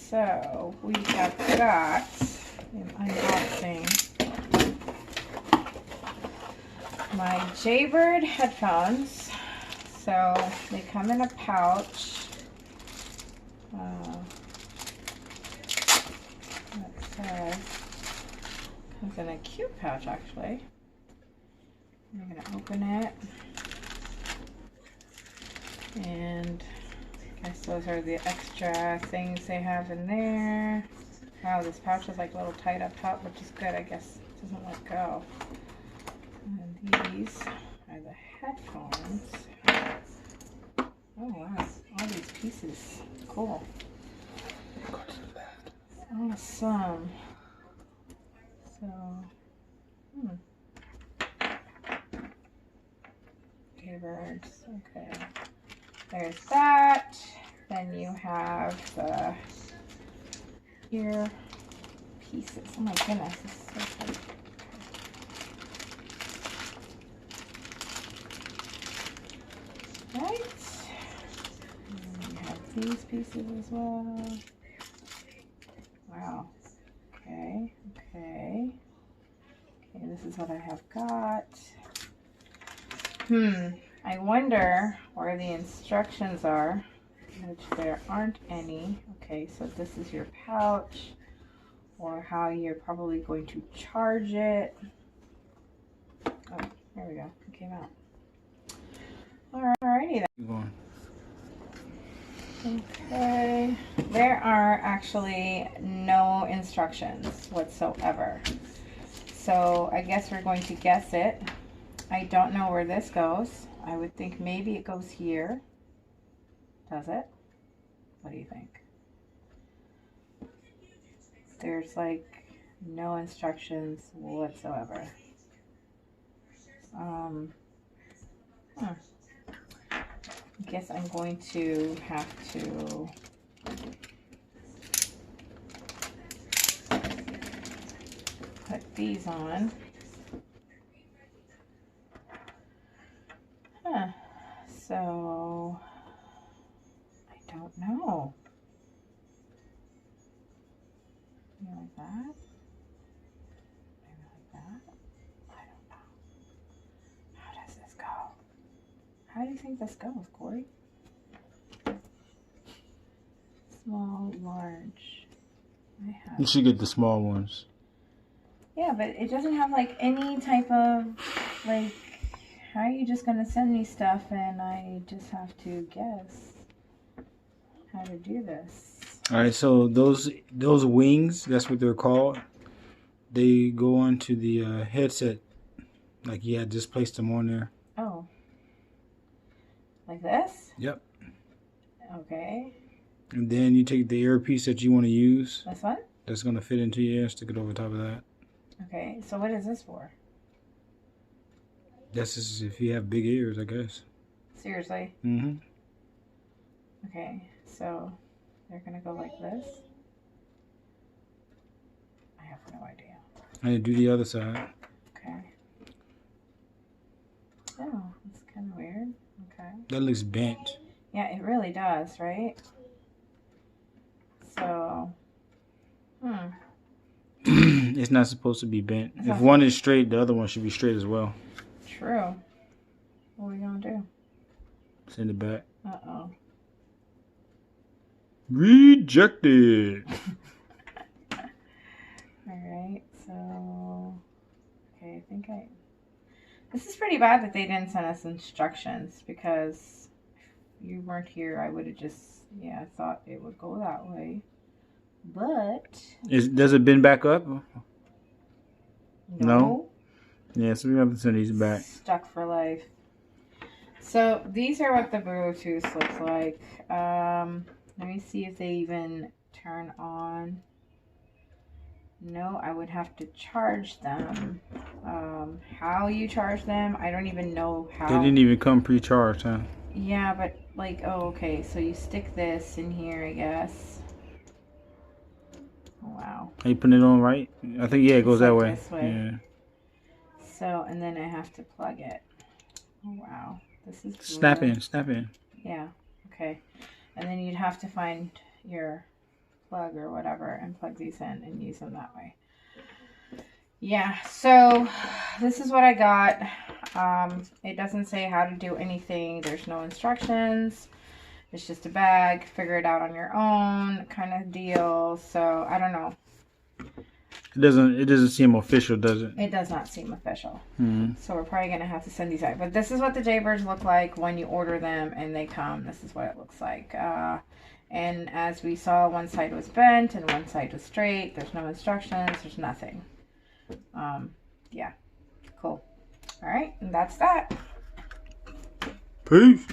So we have got an unboxing my Jaybird headphones. So they come in a pouch. Comes in a cute pouch actually. I'm gonna open it, and I guess those are the extra things they have in there. Wow, this pouch is like a little tight up top, which is good. I guess it doesn't let go. And these are the headphones. Oh wow, all these pieces. Cool. Awesome. So, Jaybirds. Okay. There's that. Then you have the ear pieces. Oh my goodness, this is so tight. Right. And you have these pieces as well. Wow. Okay. Okay. Okay, this is what I have got. I wonder where the instructions are, which there aren't any. Okay, so this is your pouch, or how you're probably going to charge it. Oh, there we go. It came out. Alrighty then. Okay, there are actually no instructions whatsoever. So I guess we're going to guess it. I don't know where this goes. I would think maybe it goes here. Does it? What do you think? There's like no instructions whatsoever. I guess I'm going to have to put these on. So I don't know. Maybe like that. Maybe like that. I don't know. How does this go? How do you think this goes, Corey? Small, large. You should get the small ones. Yeah, but it doesn't have like any type of like. How are you just gonna send me stuff and I just have to guess how to do this? All right, so those wings, that's what they're called. They go onto the headset, like you had just placed them on there. Oh, like this? Yep. Okay. And then you take the earpiece that you want to use. This one? That's gonna fit into your ear. Stick it over top of that. Okay. So what is this for? That's just if you have big ears, I guess. Seriously? Mm-hmm. Okay. So they're gonna go like this. I have no idea. And do the other side. Okay. Oh, that's kind of weird. Okay. That looks bent. Yeah, it really does, right? So, It's not supposed to be bent. If one is straight, the other one should be straight as well. True. What are we gonna do? Send it back. Uh-oh. Rejected. Alright, so... Okay, I think This is pretty bad that they didn't send us instructions, because if you weren't here, I would have just, thought it would go that way. But... Does it bend back up? No? Yeah, so we have to send these back. Stuck for life. So these are what the Bluetooth looks like. Let me see if they even turn on. No, I would have to charge them. How you charge them, I don't even know how. They didn't even come pre-charged, huh? Yeah, but like, oh, okay. So you stick this in here, I guess. Oh, wow. Are you putting it on right? I think, yeah, it goes that way. This way. Yeah. So, and then I have to plug it. Oh, wow. This is Snap weird. in, snap in. Yeah, okay. And then you'd have to find your plug or whatever and plug these in and use them that way. Yeah, so this is what I got. It doesn't say how to do anything. There's no instructions. It's just a bag. Figure it out on your own kind of deal. So I don't know. It doesn't seem official, does it? It does not seem official. Mm-hmm. So we're probably going to have to send these out. But this is what the jaybirds look like when you order them and they come. This is what it looks like. And as we saw, one side was bent and one side was straight. There's no instructions. There's nothing. Yeah. Cool. All right. And that's that. Peace.